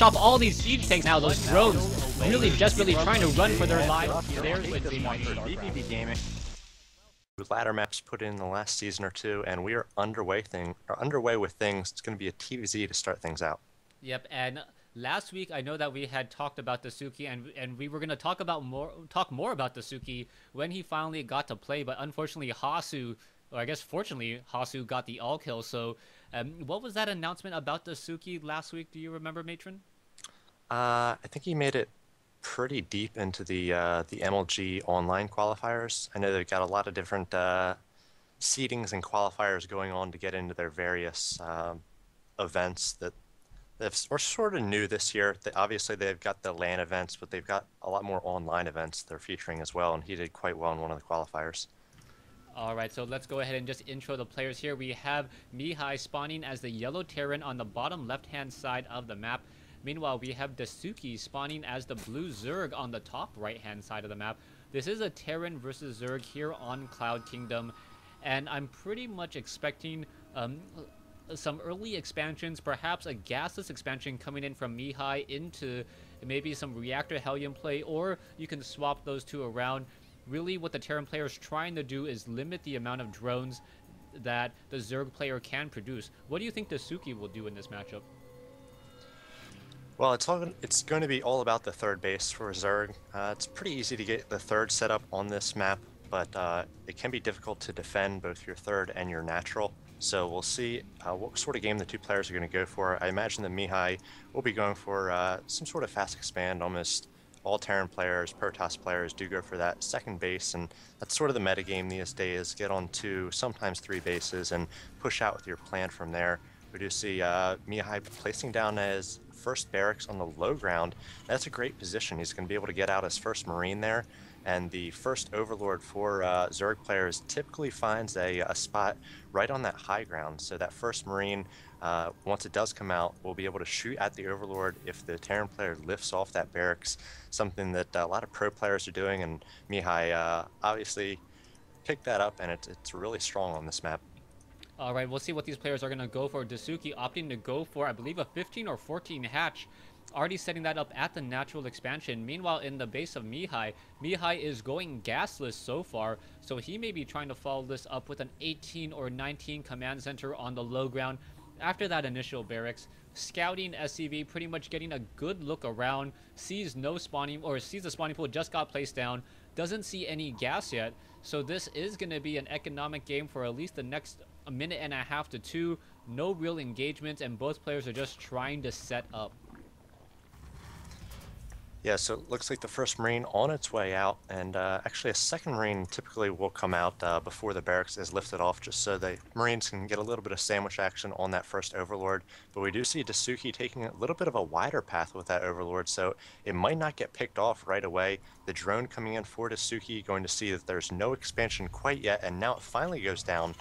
off all these siege tanks now. Those drones really desperately trying to run for their lives. There's Wednesday Night vVv Gaming. Ladder maps put in the last season or two, and we are underway with things. It's going to be a TVZ to start things out. Yep, and last week I know that we had talked about DaiSuki, and we were gonna talk more about DaiSuki when he finally got to play, but unfortunately Hasu, or I guess fortunately Hasu got the all kill. So, what was that announcement about DaiSuki last week? Do you remember, Matron? I think he made it pretty deep into the MLG online qualifiers. I know they've got a lot of different seedings and qualifiers going on to get into their various events that are sort of new this year. Obviously, they've got the LAN events, but they've got a lot more online events they're featuring as well, and he did quite well in one of the qualifiers. All right, so let's go ahead and just intro the players here. We have Mihai spawning as the yellow Terran on the bottom left-hand side of the map. Meanwhile, we have DaiSuki spawning as the blue Zerg on the top right-hand side of the map. This is a Terran versus Zerg here on Cloud Kingdom, and I'm pretty much expecting some early expansions, perhaps a gasless expansion coming in from Mihai into maybe some Reactor Hellion play, or you can swap those two around. Really what the Terran player is trying to do is limit the amount of drones that the Zerg player can produce. What do you think DaiSuki will do in this matchup? Well, it's going to be all about the third base for Zerg. It's pretty easy to get the third set up on this map, but it can be difficult to defend both your third and your natural. So we'll see what sort of game the two players are going to go for. I imagine that Mihai will be going for some sort of fast expand. Almost all Terran players, Protoss players do go for that second base, and that's sort of the meta game these days. Get on two, sometimes three bases, and push out with your plan from there. We do see Mihai placing down his first barracks on the low ground. That's a great position. He's going to be able to get out his first Marine there. And the first Overlord for Zerg players typically finds a spot right on that high ground. So that first Marine, once it does come out, will be able to shoot at the Overlord if the Terran player lifts off that barracks, something that a lot of pro players are doing, and Mihai obviously picked that up, and it's really strong on this map. All right, we'll see what these players are going to go for. DaiSuki opting to go for, I believe, a 15 or 14 hatch. Already setting that up at the natural expansion. Meanwhile, in the base of Mihai is going gasless so far, so he may be trying to follow this up with an 18 or 19 command center on the low ground. After that initial barracks, scouting SCV, pretty much getting a good look around, sees no spawning, or sees the spawning pool just got placed down, doesn't see any gas yet, so this is going to be an economic game for at least the next a minute and a half to two. No real engagements, and both players are just trying to set up. Yeah, so it looks like the first Marine on its way out, and actually a second Marine typically will come out before the barracks is lifted off, just so the Marines can get a little bit of sandwich action on that first Overlord. But we do see DaiSuki taking a little bit of a wider path with that Overlord, so it might not get picked off right away. The drone coming in for DaiSuki, going to see that there's no expansion quite yet, and now it finally goes down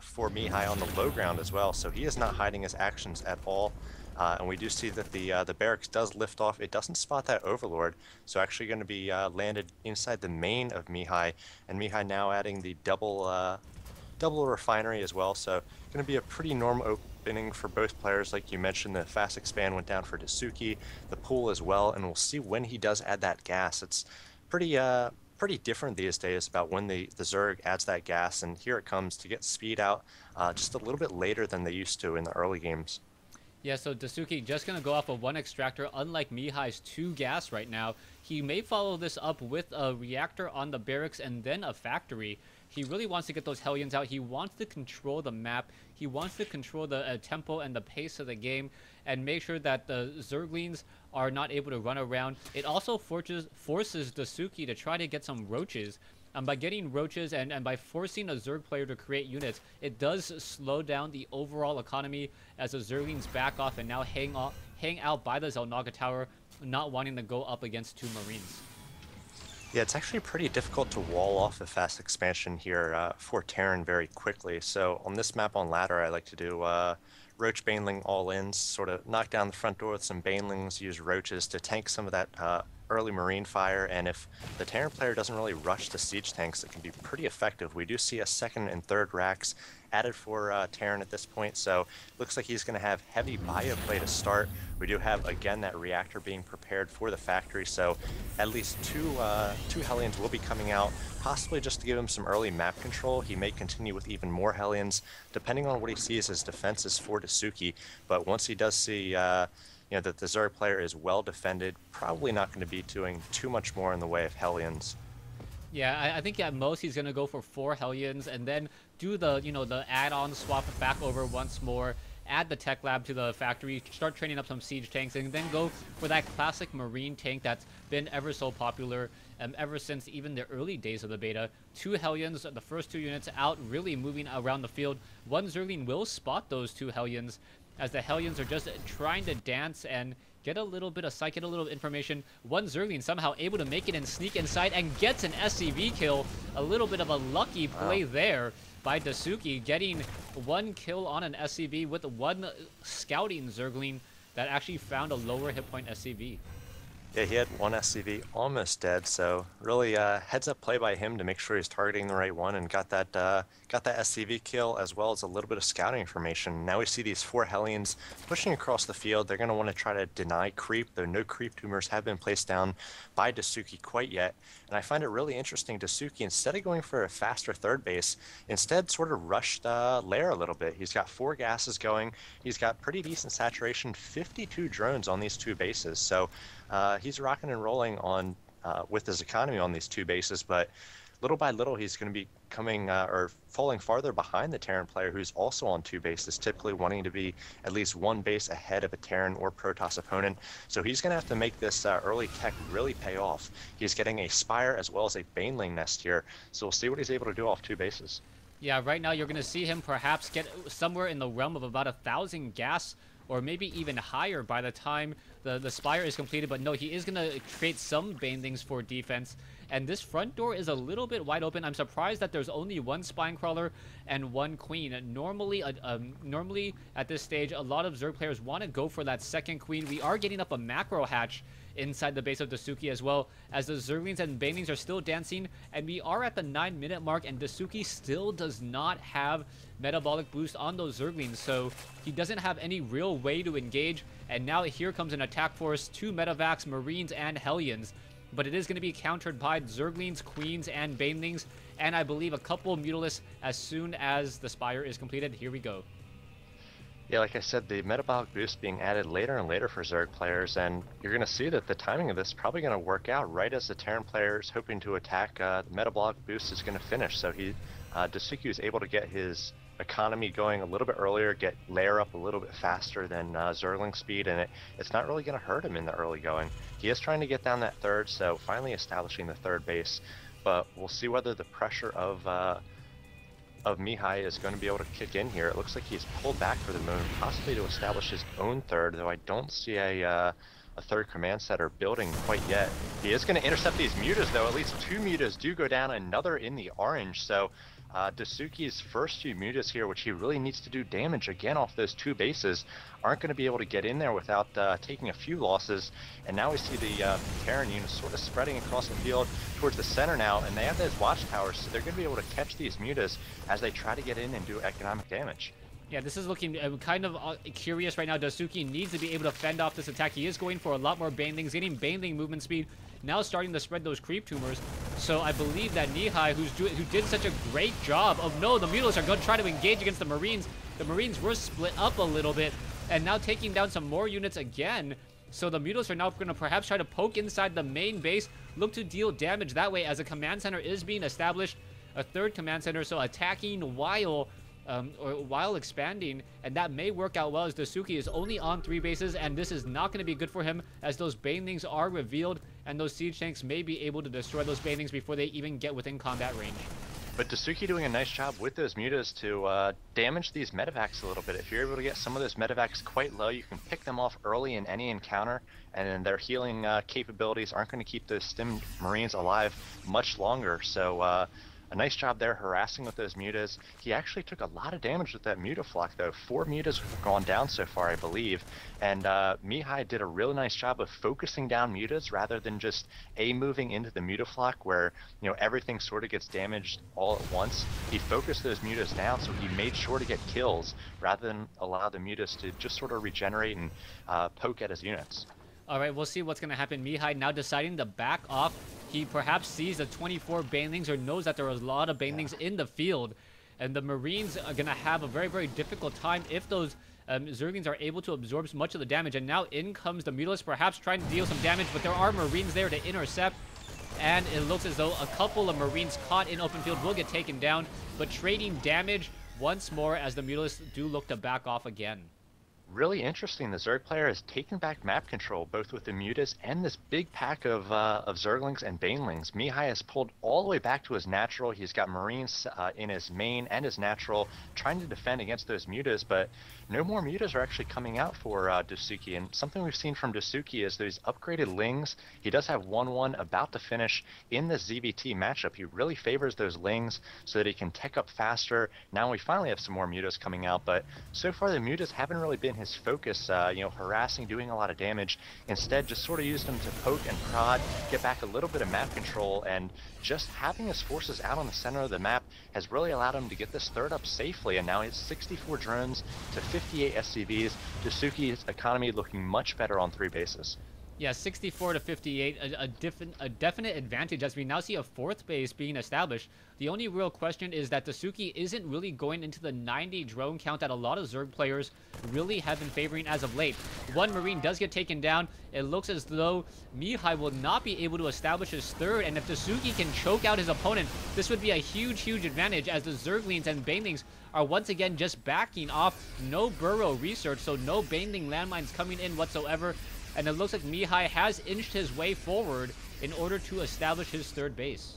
for Mihai on the low ground as well, so he is not hiding his actions at all. And we do see that the barracks does lift off. It doesn't spot that Overlord, so actually going to be landed inside the main of Mihai, and Mihai now adding the double refinery as well. So going to be a pretty normal opening for both players. Like you mentioned, the fast expand went down for DaiSuki, the pool as well, and we'll see when he does add that gas. It's pretty different these days about when the Zerg adds that gas, and here it comes to get speed out just a little bit later than they used to in the early games. Yeah, so DaiSuki just going to go off of one extractor, unlike Mihai's two gas right now. He may follow this up with a reactor on the barracks and then a factory. He really wants to get those Hellions out. He wants to control the map. He wants to control the tempo and the pace of the game and make sure that the Zerglings are not able to run around. It also forces DaiSuki to try to get some roaches. By getting roaches and by forcing a Zerg player to create units, it does slow down the overall economy as the Zerglings back off and now hang out by the Xel'Naga Tower, not wanting to go up against two Marines. Yeah, it's actually pretty difficult to wall off the fast expansion here for Terran very quickly. So on this map on ladder, I like to do Roach Baneling all-ins, sort of knock down the front door with some Banelings, use Roaches to tank some of that early Marine fire, and if the Terran player doesn't really rush the siege tanks, it can be pretty effective. We do see a second and third racks added for Terran at this point, so looks like he's going to have heavy bio play to start. We do have, again, that reactor being prepared for the factory, so at least two Hellions will be coming out, possibly just to give him some early map control. He may continue with even more Hellions, depending on what he sees as defenses for DaiSuki, but once he does see that the Zerg player is well defended, probably not going to be doing too much more in the way of Hellions. Yeah, I think at most he's gonna go for 4 Hellions and then do the the add-on swap back over once more. Add the tech lab to the factory, start training up some siege tanks, and then go for that classic Marine tank that's been ever so popular ever since even the early days of the beta. 2 Hellions, the first 2 units out, really moving around the field. One Zergling will spot those 2 Hellions, as the Hellions are just trying to dance and get a little bit of sight, get a little information. One Zergling somehow able to make it and sneak inside and gets an SCV kill. A little bit of a lucky play there by DaiSuki, getting 1 kill on an SCV with 1 scouting Zergling that actually found a lower hit point SCV. Yeah, he had 1 SCV almost dead, so really heads up play by him to make sure he's targeting the right one, and got that SCV kill as well as a little bit of scouting information. Now we see these 4 Hellions pushing across the field. They're going to want to try to deny creep, though no creep tumors have been placed down by DaiSuki quite yet. And I find it really interesting, DaiSuki, instead of going for a faster third base, instead sort of rushed Lair a little bit. He's got 4 gases going. He's got pretty decent saturation, 52 drones on these 2 bases. So he's rocking and rolling on with his economy on these 2 bases, but little by little he's going to be coming or falling farther behind the Terran player, who's also on 2 bases, typically wanting to be at least 1 base ahead of a Terran or Protoss opponent. So he's going to have to make this early tech really pay off. He's getting a Spire as well as a Baneling nest here, so we'll see what he's able to do off 2 bases. Yeah, right now you're going to see him perhaps get somewhere in the realm of about 1,000 gas, or maybe even higher by the time the Spire is completed. But no, he is going to create some Banelings for defense. And this front door is a little bit wide open. I'm surprised that there's only 1 Spine Crawler and 1 Queen. Normally at this stage, a lot of Zerg players want to go for that second Queen. We are getting up a macro hatch inside the base of DaiSuki as well, as the Zerglings and Banelings are still dancing, and we are at the 9-minute mark, and DaiSuki still does not have metabolic boost on those Zerglings, so he doesn't have any real way to engage. And now here comes an attack force, 2 Metavacs, Marines, and Hellions, but it is going to be countered by Zerglings, Queens, and Banelings, and I believe a couple Mutalisks as soon as the Spire is completed. Here we go. Yeah, like I said, the metabolic boost being added later and later for Zerg players, and you're going to see that the timing of this is probably going to work out right as the Terran player is hoping to attack. The metabolic boost is going to finish, so DaiSuki is able to get his economy going a little bit earlier, get layer up a little bit faster than Zergling speed, and it's not really going to hurt him in the early going. He is trying to get down that third, so finally establishing the third base, but we'll see whether the pressure of Mihai is going to be able to kick in here. It looks like he's pulled back for the moment, possibly to establish his own third, though I don't see a third command center building quite yet. He is going to intercept these mutas, though. At least 2 mutas do go down, another in the orange, so DaiSuki's first 2 mutas here, which he really needs to do damage again off those 2 bases, aren't going to be able to get in there without taking a few losses. And now we see the Terran units sort of spreading across the field towards the center now, and they have those watchtowers, so they're going to be able to catch these mutas as they try to get in and do economic damage. Yeah, this is looking kind of curious right now. DaiSuki needs to be able to fend off this attack. He is going for a lot more Banelings, getting Baneling movement speed, now starting to spread those creep tumors. So I believe that Mihai, who did such a great job of, no, the Mutalisks are going to try to engage against the Marines. The Marines were split up a little bit, and now taking down some more units again. So the Mutalisks are now going to perhaps try to poke inside the main base, look to deal damage that way as a command center is being established, a third command center, so attacking while expanding, and that may work out well as DaiSuki is only on 3 bases, and this is not going to be good for him as those Banelings are revealed, and those siege tanks may be able to destroy those Banelings before they even get within combat range. But DaiSuki doing a nice job with those mutas to damage these medevacs a little bit. If you're able to get some of those medevacs quite low, you can pick them off early in any encounter, and then their healing capabilities aren't going to keep those stim marines alive much longer. So A nice job there harassing with those mutas. He actually took a lot of damage with that mutaflock though. 4 mutas have gone down so far, I believe. And Mihai did a really nice job of focusing down mutas rather than just moving into the mutaflock where, you know, everything sort of gets damaged all at once. He focused those mutas down, so he made sure to get kills rather than allow the mutas to just sort of regenerate and poke at his units. All right, we'll see what's going to happen. Mihai now deciding to back off. He perhaps sees the 24 banelings or knows that there are a lot of banelings in the field. And the Marines are going to have a very, very difficult time if those Zerglings are able to absorb much of the damage. And now in comes the Mutalisk, perhaps trying to deal some damage, but there are Marines there to intercept. And it looks as though a couple of Marines caught in open field will get taken down, but trading damage once more as the Mutalisks do look to back off again. Really interesting. The Zerg player has taken back map control, both with the mutas and this big pack of Zerglings and Banelings. Mihai has pulled all the way back to his natural. He's got Marines in his main and his natural, trying to defend against those mutas, but no more mutas are actually coming out for DaiSuki. And something we've seen from DaiSuki is those upgraded Lings. He does have 1-1 about to finish in this ZVT matchup. He really favors those Lings so that he can tech up faster. Now we finally have some more mutas coming out, but so far the mutas haven't really been his focus, you know, harassing, doing a lot of damage. Instead, just sort of used them to poke and prod, get back a little bit of map control, and just having his forces out on the center of the map has really allowed him to get this third up safely. And now he has 64 drones to 58 SCVs. DaiSuki's economy looking much better on 3 bases. Yeah, 64 to 58, a definite advantage as we now see a 4th base being established. The only real question is that DaiSuki isn't really going into the 90 drone count that a lot of Zerg players really have been favoring as of late. 1 Marine does get taken down. It looks as though Mihai will not be able to establish his 3rd, and if DaiSuki can choke out his opponent, this would be a huge, huge advantage as the Zerglings and Banelings are once again just backing off. No burrow research, so no Baneling landmines coming in whatsoever. And it looks like Mihai has inched his way forward in order to establish his 3rd base.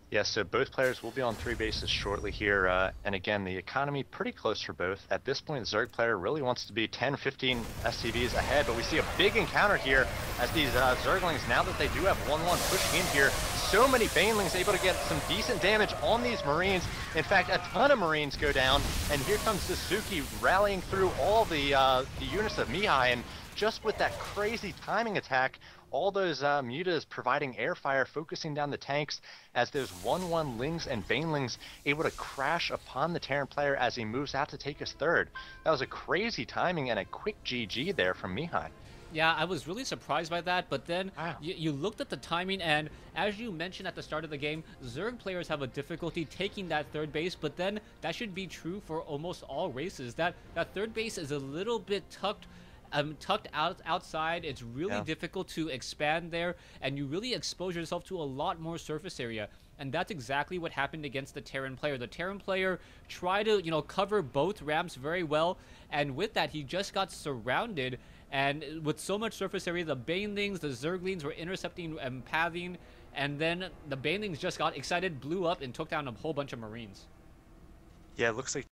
Yes, so both players will be on 3 bases shortly here. And again, the economy pretty close for both. At this point, the Zerg player really wants to be 10, 15 SCVs ahead, but we see a big encounter here as these Zerglings, now that they do have 1-1 pushing in here, so many Banelings able to get some decent damage on these Marines. In fact, a ton of Marines go down, and here comes DaiSuki rallying through all the units of Mihai, and just with that crazy timing attack, all those mutas providing air fire, focusing down the tanks as those 1-1 Lings and Banelings able to crash upon the Terran player as he moves out to take his 3rd. That was a crazy timing and a quick GG there from Mihai. Yeah, I was really surprised by that, but then you looked at the timing, and as you mentioned at the start of the game, Zerg players have a difficulty taking that 3rd base, but then that should be true for almost all races. That 3rd base is a little bit tucked outside. It's really difficult to expand there, and you really expose yourself to a lot more surface area. And that's exactly what happened against the Terran player. The Terran player tried to, you know, cover both ramps very well, and with that, he just got surrounded. And with so much surface area, the Banelings, the Zerglings were intercepting and pathing, and then the Banelings just got excited, blew up, and took down a whole bunch of Marines. Yeah, it looks like